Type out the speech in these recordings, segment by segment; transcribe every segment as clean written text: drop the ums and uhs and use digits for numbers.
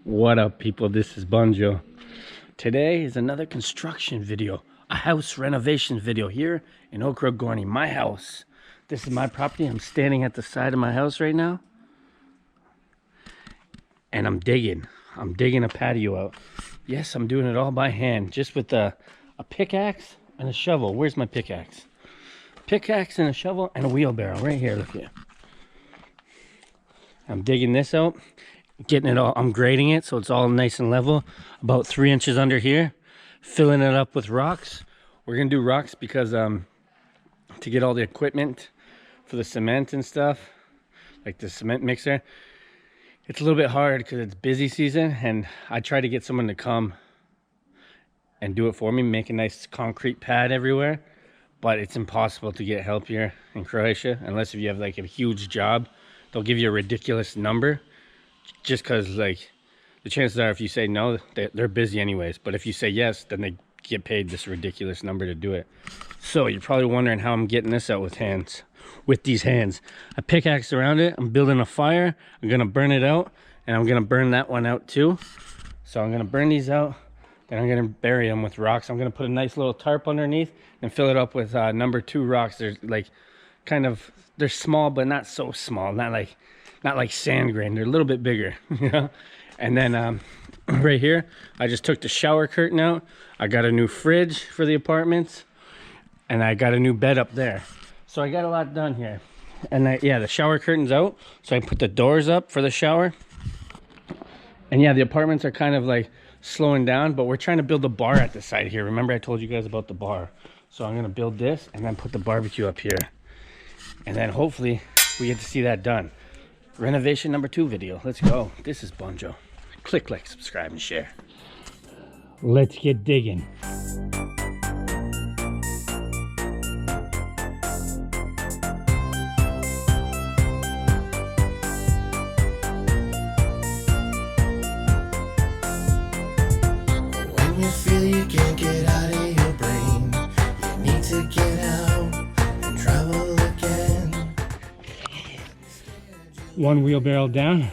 What up, people? This is Bunjo. Today is another construction video, a house renovation video here in Okra, my house. This is my property. I'm standing at the side of my house right now, and I'm digging a patio out. Yes, I'm doing it all by hand, just with a pickaxe and a shovel. Where's my pickaxe? Pickaxe and a shovel and a wheelbarrow right here. Look here. I'm digging this out, getting it all, I'm grading it so it's all nice and level, about 3 inches under here, filling it up with rocks. We're gonna do rocks because to get all the equipment for the cement and stuff, like the cement mixer, it's a little bit hard because it's busy season, and I try to get someone to come and do it for me, make a nice concrete pad everywhere, but it's impossible to get help here in Croatia unless if you have like a huge job. They'll give you a ridiculous number just because, like, the chances are if you say no, they're busy anyways. But if you say yes, then they get paid this ridiculous number to do it. So you're probably wondering how I'm getting this out with these hands. I pickaxe around it. I'm building a fire. I'm going to burn it out, and I'm going to burn that one out too. So I'm going to burn these out, then I'm going to bury them with rocks. I'm going to put a nice little tarp underneath and fill it up with number 2 rocks. There's like they're small, but not so small, not like sand grain. They're a little bit bigger, you know. And then right here, I just took the shower curtain out. I got a new fridge for the apartments, and I got a new bed up there. So I got a lot done here. And yeah, the shower curtain's out, so I put the doors up for the shower. And yeah, the apartments are kind of like slowing down, but we're trying to build a bar at the side here. Remember I told you guys about the bar? So I'm gonna build this and then put the barbecue up here. And then hopefully we get to see that done. Renovation number 2 video. Let's go. This is Bunjo. Click like, subscribe, and share. Let's get digging. When you feel you can't get out of your brain, you need to get out and travel again. One wheelbarrow down,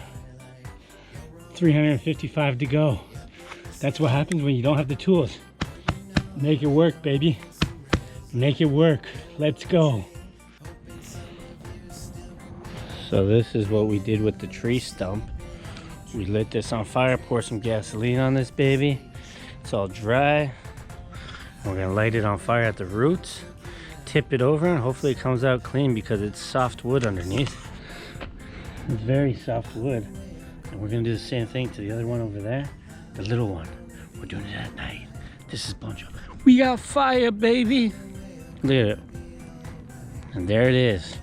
355 to go. That's what happens when you don't have the tools. Make it work, baby. Make it work. Let's go. So this is what we did with the tree stump. We lit this on fire, pour some gasoline on this baby. It's all dry. We're gonna light it on fire at the roots, tip it over, and hopefully it comes out clean because it's soft wood underneath. Very soft wood. And we're gonna do the same thing to the other one over there, the little one. We're doing it at night. This is Bunjo. We got fire, baby. Look at it. And there it is.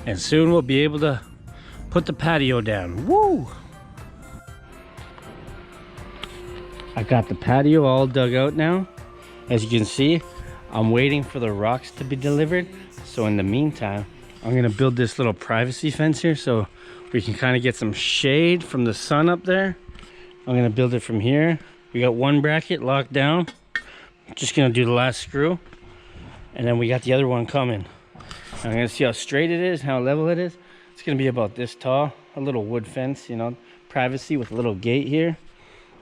And soon we'll be able to put the patio down. Woo! I got the patio all dug out now. As you can see, I'm waiting for the rocks to be delivered. So in the meantime, I'm gonna build this little privacy fence here so we can kind of get some shade from the sun up there. I'm gonna build it from here. We got one bracket locked down. Just gonna do the last screw, and then we got the other one coming. I'm gonna see how straight it is, how level it is. It's gonna be about this tall, a little wood fence, you know, privacy with a little gate here,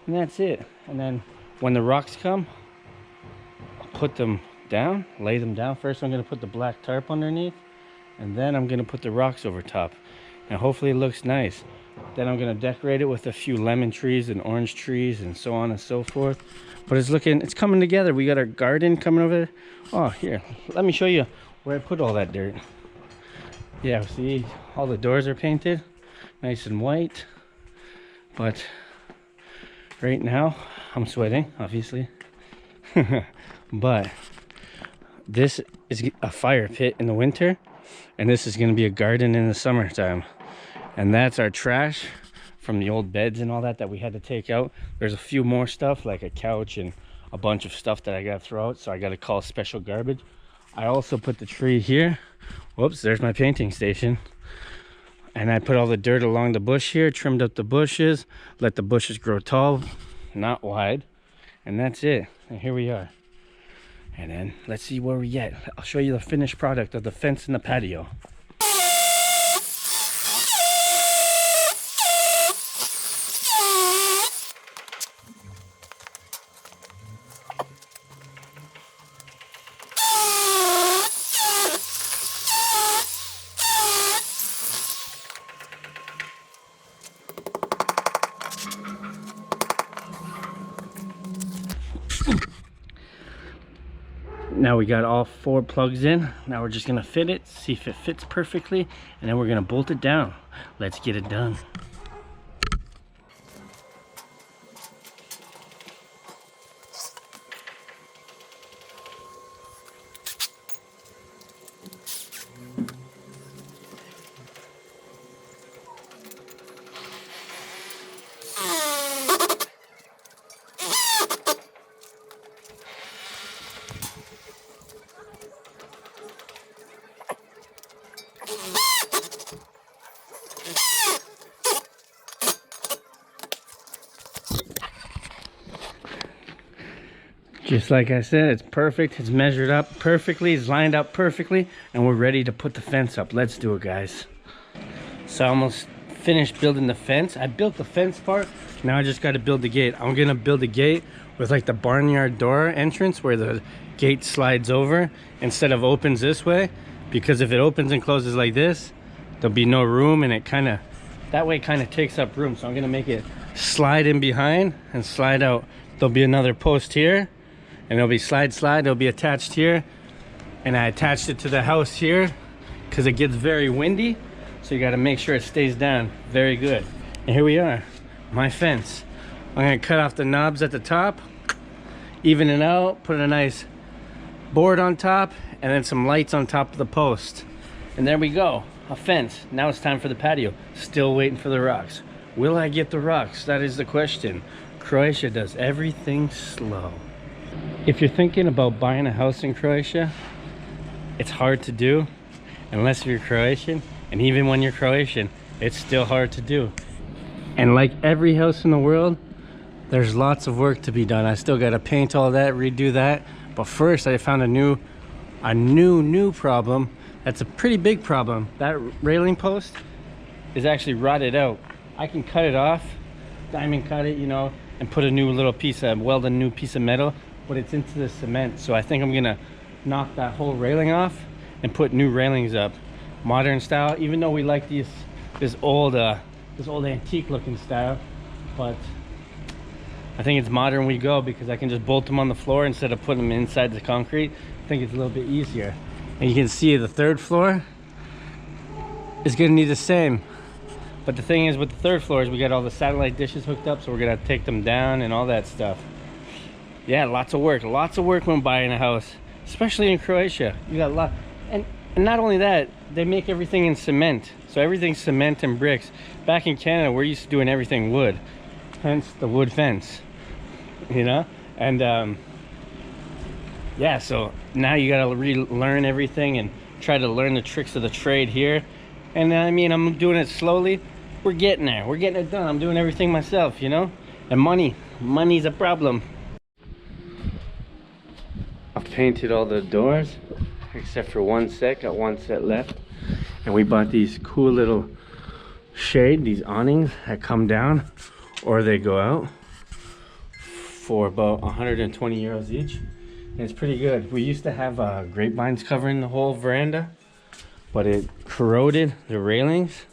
and that's it. And then when the rocks come, I'll put them down, lay them down. First I'm gonna put the black tarp underneath, and then I'm gonna put the rocks over top. And hopefully it looks nice. Then I'm gonna decorate it with a few lemon trees and orange trees and so on and so forth. But it's coming together. We got our garden coming over there. Oh, here, let me show you where I put all that dirt. Yeah, see, all the doors are painted nice and white. But right now, I'm sweating, obviously. But this is a fire pit in the winter, and this is gonna be a garden in the summertime. And that's our trash from the old beds and all that we had to take out. There's a few more stuff, like a couch and a bunch of stuff that I gotta throw out, so I gotta call special garbage. I also put the tree here. Whoops, there's my painting station. And I put all the dirt along the bush here, trimmed up the bushes, let the bushes grow tall, not wide. And that's it. And here we are. And then let's see where we get. I'll show you the finished product of the fence and the patio. Now we got all 4 plugs in. Now we're just gonna fit it, see if it fits perfectly, and then we're gonna bolt it down. Let's get it done. Just like I said, it's perfect. It's measured up perfectly. It's lined up perfectly. And we're ready to put the fence up. Let's do it, guys. So I almost finished building the fence. I built the fence part. Now I just got to build the gate. I'm going to build a gate with like the barnyard door entrance where the gate slides over instead of opens this way. Because if it opens and closes like this, there'll be no room, and it kind of, that way kind of takes up room. So I'm going to make it slide in behind and slide out. There'll be another post here. And it'll be slide, it'll be attached here. And I attached it to the house here because it gets very windy. So you got to make sure it stays down very good. And here we are, my fence. I'm going to cut off the knobs at the top, even it out, put a nice board on top, and then some lights on top of the post. And there we go, a fence. Now it's time for the patio. Still waiting for the rocks. Will I get the rocks? That is the question. Croatia does everything slow. If you're thinking about buying a house in Croatia, it's hard to do unless you're Croatian. And even when you're Croatian, it's still hard to do. And like every house in the world, there's lots of work to be done. I still got to paint all that, redo that. But first, I found a new problem. That's a pretty big problem. That railing post is actually rotted out. I can cut it off, diamond cut it, you know, and put a new little piece of, weld a new piece of metal, but it's into the cement. So I think I'm gonna knock that whole railing off and put new railings up, modern style. Even though we like this old antique looking style, but I think it's modern we go because I can just bolt them on the floor instead of putting them inside the concrete. I think it's a little bit easier. And you can see the 3rd floor is gonna need the same. But the thing is with the 3rd floor is we got all the satellite dishes hooked up, so we're gonna take them down and all that stuff. Yeah, lots of work when buying a house, especially in Croatia. You got a lot, and not only that, they make everything in cement. So everything's cement and bricks. Back in Canada, we're used to doing everything wood, hence the wood fence, you know? And yeah, so now you gotta relearn everything and try to learn the tricks of the trade here. And I mean, I'm doing it slowly. We're getting there. We're getting it done. I'm doing everything myself, you know? And money's a problem. I've painted all the doors except for one set. Got one set left. And we bought these cool little shade, these awnings that come down or they go out for about 120 euros each. And it's pretty good. We used to have grapevines covering the whole veranda, but it corroded the railings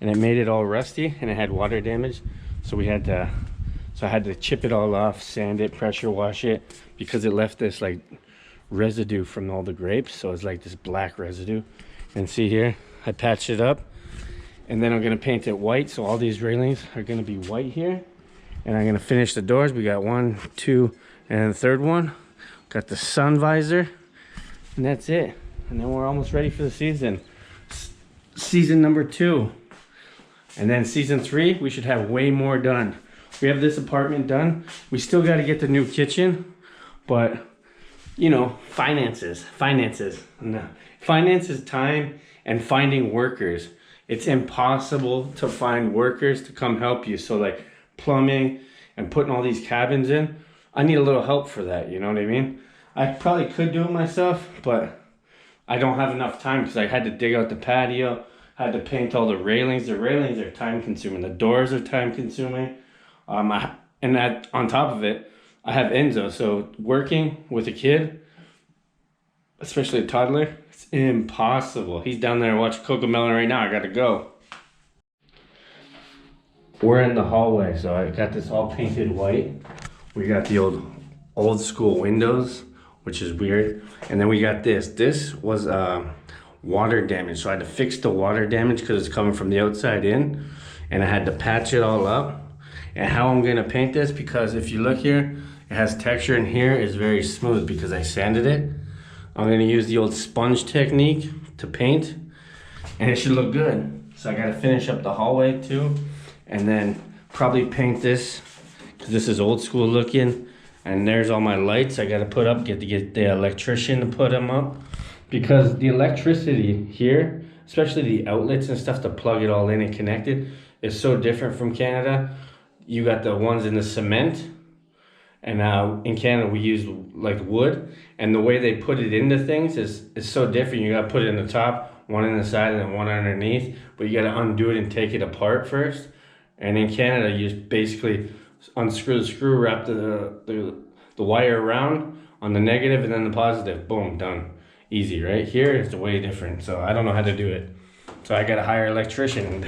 and it made it all rusty and it had water damage. So I had to chip it all off, sand it, pressure wash it, because it left this like residue from all the grapes. So it's like this black residue. And see here, I patched it up, and then I'm gonna paint it white. So all these railings are gonna be white here. And I'm gonna finish the doors. We got 1, 2, and the 3rd one. Got the sun visor, and that's it. And then we're almost ready for the season. Season number 2. And then season 3, we should have way more done. We have this apartment done. We still got to get the new kitchen, but you know, finances, no. Finances, time, and finding workers. It's impossible to find workers to come help you. So like plumbing and putting all these cabins in, I need a little help for that, you know what I mean? I probably could do it myself, but I don't have enough time because I had to dig out the patio, had to paint all the railings. The railings are time consuming. The doors are time consuming. And on top of it, I have Enzo. So working with a kid, especially a toddler, it's impossible. He's down there watching Cocomelon right now. I gotta go. We're in the hallway, so I got this all painted white. We got the old school windows which is weird. And then we got this. This was water damage, so I had to fix the water damage because it's coming from the outside in, and I had to patch it all up. And how I'm gonna paint this, because if you look here, it has texture, and here is very smooth because I sanded it. I'm gonna use the old sponge technique to paint, and it should look good. So I gotta finish up the hallway too, and then probably paint this, because this is old school looking. And there's all my lights I gotta put up, get the electrician to put them up. Because the electricity here, especially the outlets and stuff to plug it all in and connect it, is so different from Canada. You got the ones in the cement, and in Canada we use like wood, and the way they put it into things is so different. You gotta put it in the top, one in the side, and then one underneath, but you gotta undo it and take it apart first. And in Canada, you just basically unscrew the screw, wrap the wire around on the negative and then the positive, boom, done. Easy, right? Here it's way different, so I don't know how to do it. So I gotta hire an electrician.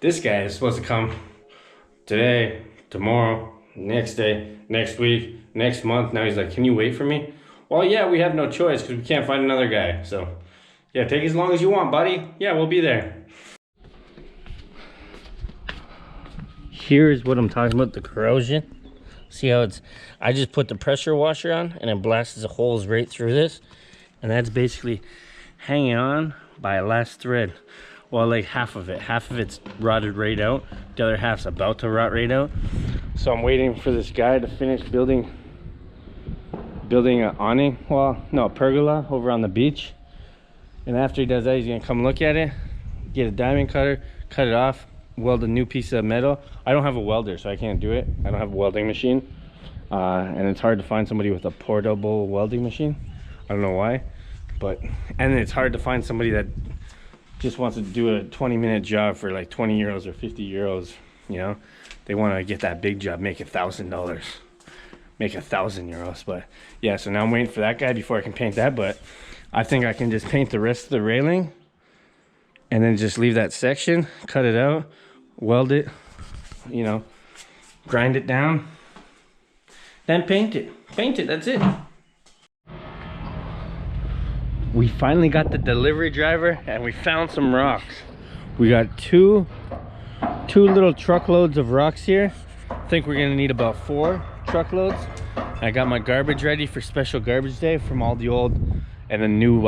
This guy is supposed to come today, tomorrow, next day, next week, next month. Now he's like, can you wait for me? Well, yeah, we have no choice because we can't find another guy. So yeah, take as long as you want, buddy. Yeah, we'll be there. Here's what I'm talking about, the corrosion. See how I just put the pressure washer on and it blasts the holes right through this. And that's basically hanging on by a last thread. Well, like half of it's rotted right out. The other half's about to rot right out. So I'm waiting for this guy to finish building an awning. Well, no, a pergola over on the beach. And after he does that, he's gonna come look at it, get a diamond cutter, cut it off, weld a new piece of metal. I don't have a welder, so I can't do it. I don't have a welding machine. And it's hard to find somebody with a portable welding machine. I don't know why, and it's hard to find somebody that just wants to do a 20-minute job for like 20 euros or 50 euros, you know. They want to get that big job, make $1,000, make 1,000 euros. But yeah, so now I'm waiting for that guy before I can paint that. But I think I can just paint the rest of the railing and then just leave that section, cut it out, weld it, you know, grind it down, then paint it, that's it. We finally got the delivery driver and we found some rocks. We got two little truckloads of rocks here. I think we're gonna need about 4 truckloads. I got my garbage ready for special garbage day from all the old and the new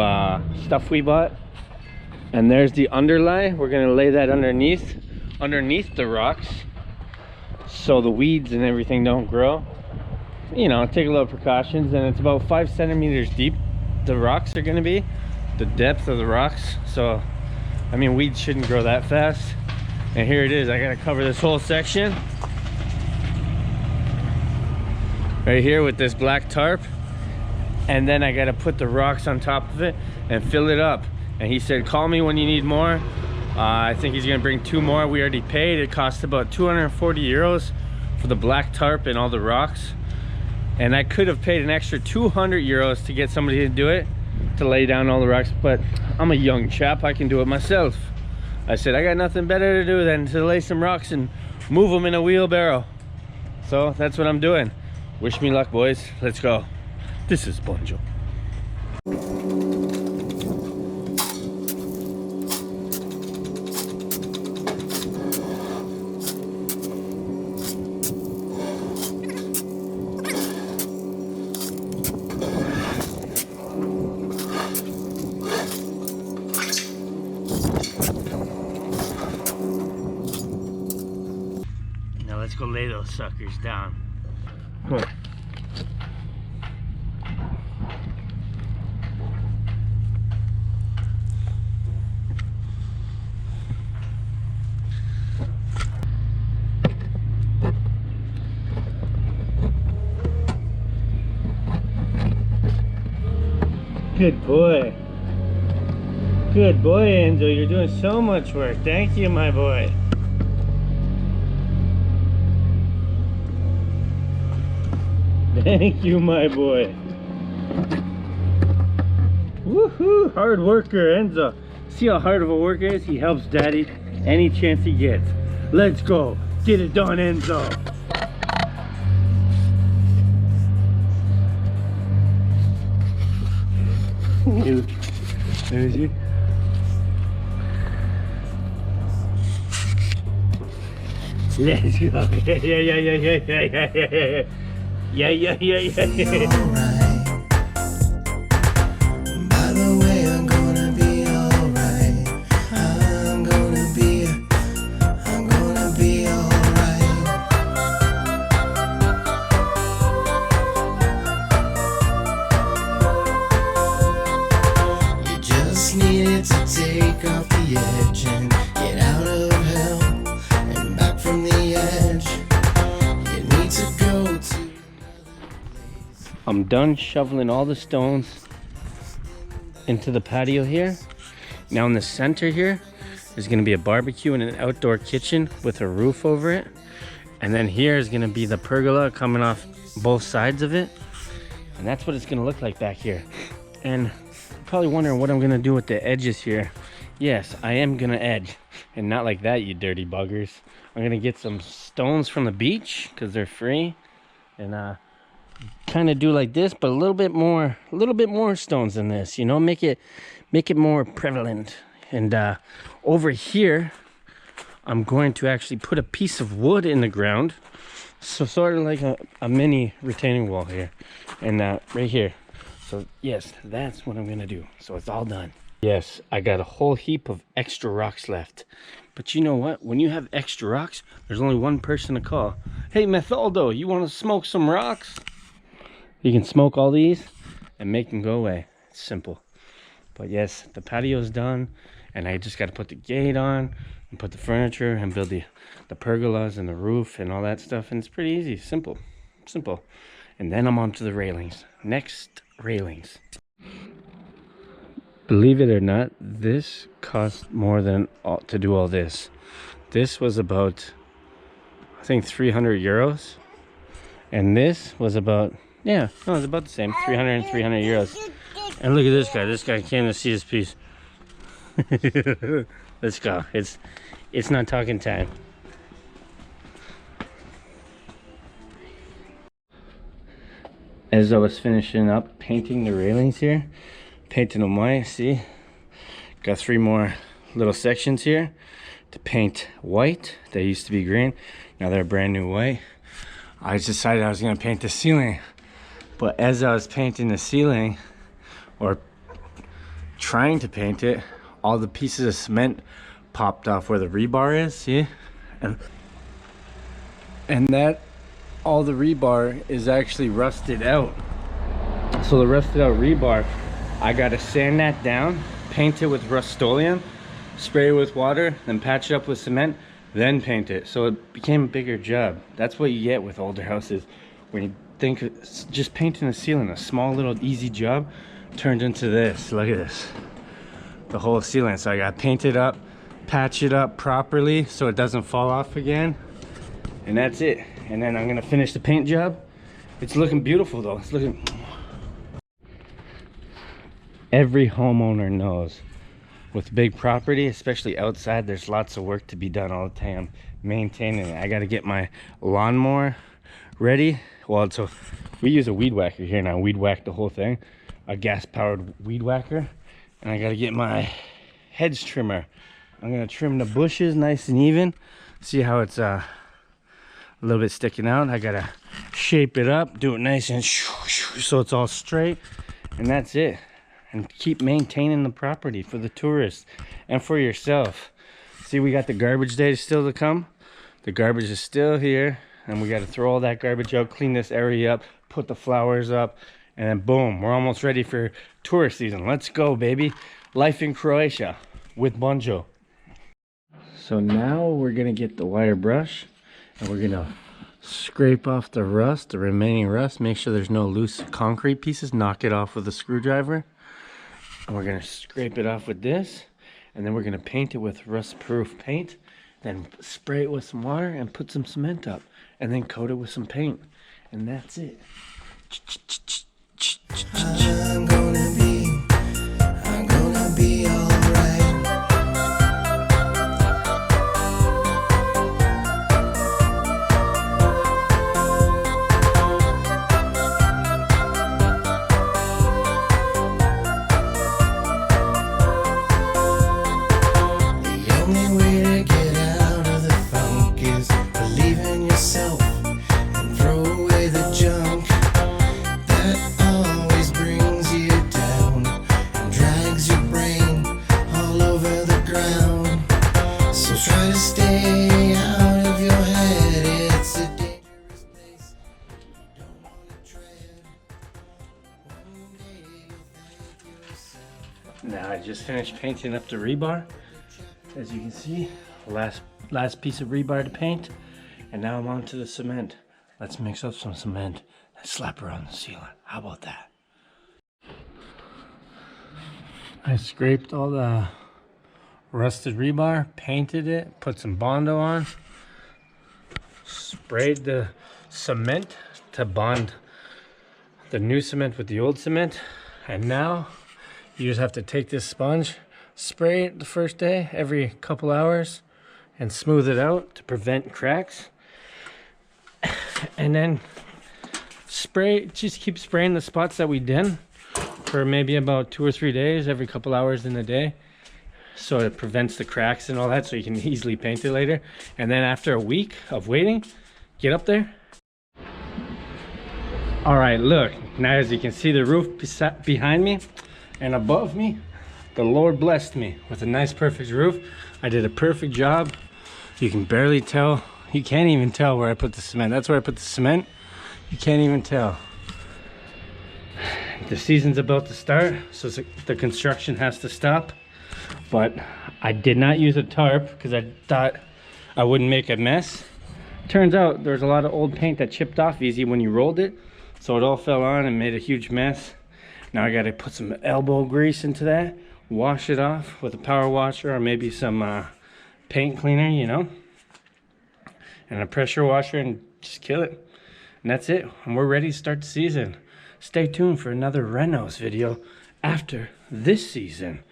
stuff we bought. And there's the underlay. We're gonna lay that underneath the rocks so the weeds and everything don't grow. You know, take a little precautions. And it's about 5 centimeters deep, the rocks are going to be, the depth of the rocks. So I mean, weeds shouldn't grow that fast. And here it is. I gotta cover this whole section right here with this black tarp, and then I gotta put the rocks on top of it and fill it up. And he said, call me when you need more. I think he's gonna bring 2 more. We already paid. It cost about 240 euros for the black tarp and all the rocks. And I could have paid an extra 200 euros to get somebody to do it, to lay down all the rocks, but I'm a young chap, I can do it myself. I said, I got nothing better to do than to lay some rocks and move them in a wheelbarrow. So that's what I'm doing. Wish me luck, boys. Let's go. Thisisbunjo. Let's go lay those suckers down. Come on. Good boy. Good boy, Enzo. You're doing so much work. Thank you, my boy. Thank you, my boy. Woohoo! Hard worker, Enzo. See how hard of a worker he is? He helps Daddy any chance he gets. Let's go. Get it done, Enzo. Let me see. Let's go. Yeah. Alright. By the way, I'm gonna be alright. I'm gonna be alright. You just needed to take off the edge and get out of hell and back from the edge. You need to go to. I'm done shoveling all the stones into the patio here. Now in the center here, there's gonna be a barbecue and an outdoor kitchen with a roof over it. And then here is gonna be the pergola coming off both sides of it. And that's what it's gonna look like back here. And you're probably wondering what I'm gonna do with the edges here. Yes, I am gonna edge. And not like that, you dirty buggers. I'm gonna get some stones from the beach because they're free. And kind of do like this, but a little bit more stones than this, you know, make it more prevalent. And over here I'm going to actually put a piece of wood in the ground, so sort of like a mini retaining wall here, and right here. So yes, that's what I'm gonna do. So it's all done. Yes, I got a whole heap of extra rocks left, but you know what, when you have extra rocks, there's only one person to call. Hey Methaldo, you want to smoke some rocks? You can smoke all these and make them go away. It's simple. But yes, the patio's done, and I just got to put the gate on and put the furniture and build the pergolas and the roof and all that stuff. And it's pretty easy, simple. And then I'm on to the railings. Next, railings. Believe it or not, this cost more than to do all this. This was about, I think, 300 euros. And this was about, yeah, no, it's about the same, 300 and 300 euros. And look at this guy. This guy came to see his piece. Let's go. It's not talking time. As I was finishing up painting the railings here, painting them white, see? Got 3 more little sections here to paint white. They used to be green. Now they're brand new white. I decided I was going to paint the ceiling. But as I was painting the ceiling, or trying to paint it, all the pieces of cement popped off where the rebar is, see? And that, all the rebar is actually rusted out. So the rusted out rebar, I gotta sand that down, paint it with Rust-Oleum, spray it with water, then patch it up with cement, then paint it. So it became a bigger job. That's what you get with older houses. When you think just painting the ceiling, a small little easy job, turned into this. Look at this, the whole ceiling. So I gotta paint it up, patch it up properly so it doesn't fall off again, and that's it. And then I'm gonna finish the paint job. It's looking beautiful though. It's looking, every homeowner knows with big property, especially outside, there's lots of work to be done all the time maintaining it. I got to get my lawnmower ready. Well, so we use a weed whacker here now. Weed whack the whole thing, a gas powered weed whacker. And I got to get my hedge trimmer. I'm gonna trim the bushes nice and even. See how it's a little bit sticking out. I gotta shape it up, do it nice and so it's all straight, and that's it. And keep maintaining the property for the tourists and for yourself. See, we got the garbage day still to come. The garbage is still here, and we got to throw all that garbage out, clean this area up, put the flowers up, and then boom, we're almost ready for tourist season. Let's go, baby. Life in Croatia with Bunjo. So now we're gonna get the wire brush and we're gonna scrape off the rust, the remaining rust, make sure there's no loose concrete pieces, knock it off with a screwdriver. And we're gonna scrape it off with this, and then we're gonna paint it with rust-proof paint, then spray it with some water and put some cement up, and then coat it with some paint, and that's it. I'm gonna be alright. Now I just finished painting up the rebar. As you can see, last piece of rebar to paint. And now I'm on to the cement. Let's mix up some cement and slap her on the ceiling. How about that? I scraped all the rusted rebar, painted it, put some Bondo on, sprayed the cement to bond the new cement with the old cement. And now you just have to take this sponge, spray it the first day every couple hours, and smooth it out to prevent cracks. And then just keep spraying the spots that we did for maybe about 2 or 3 days, every couple hours in the day, so it prevents the cracks and all that, so you can easily paint it later. And then after a week of waiting, get up there. All right, look, now as you can see the roof behind me and above me, the Lord blessed me with a nice perfect roof. I did a perfect job. You can barely tell, you can't even tell where I put the cement. That's where I put the cement. You can't even tell. The season's about to start, so the construction has to stop. But I did not use a tarp because I thought I wouldn't make a mess. Turns out there's a lot of old paint that chipped off easy when you rolled it. So it all fell on and made a huge mess. Now I gotta put some elbow grease into that, wash it off with a power washer or maybe some paint cleaner, you know, and a pressure washer, and just kill it. And that's it. And we're ready to start the season. Stay tuned for another renos video after this season.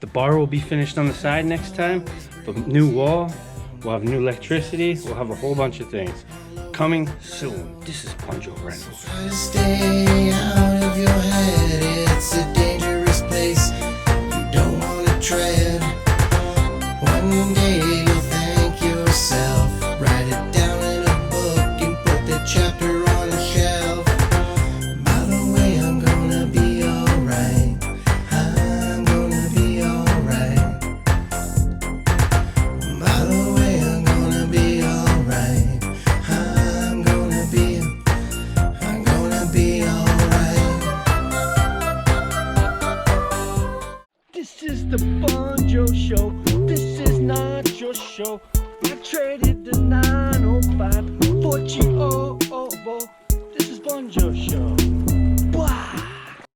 The bar will be finished on the side next time. The new wall, we'll have new electricity, we'll have a whole bunch of things coming soon. Thisisbunjo Renos. Try to stay out of your head. It's a dangerous place. You don't want to tread. One day you'll thank yourself. Write it down in a book and put the chapter on a shelf. By the way, I'm gonna be alright. I'm gonna be alright. By the way, I'm gonna be alright. I'm gonna be alright. This is the Bunjo Show. This is not your show. I traded the 905 for G-O-O. This is Bunjo Show.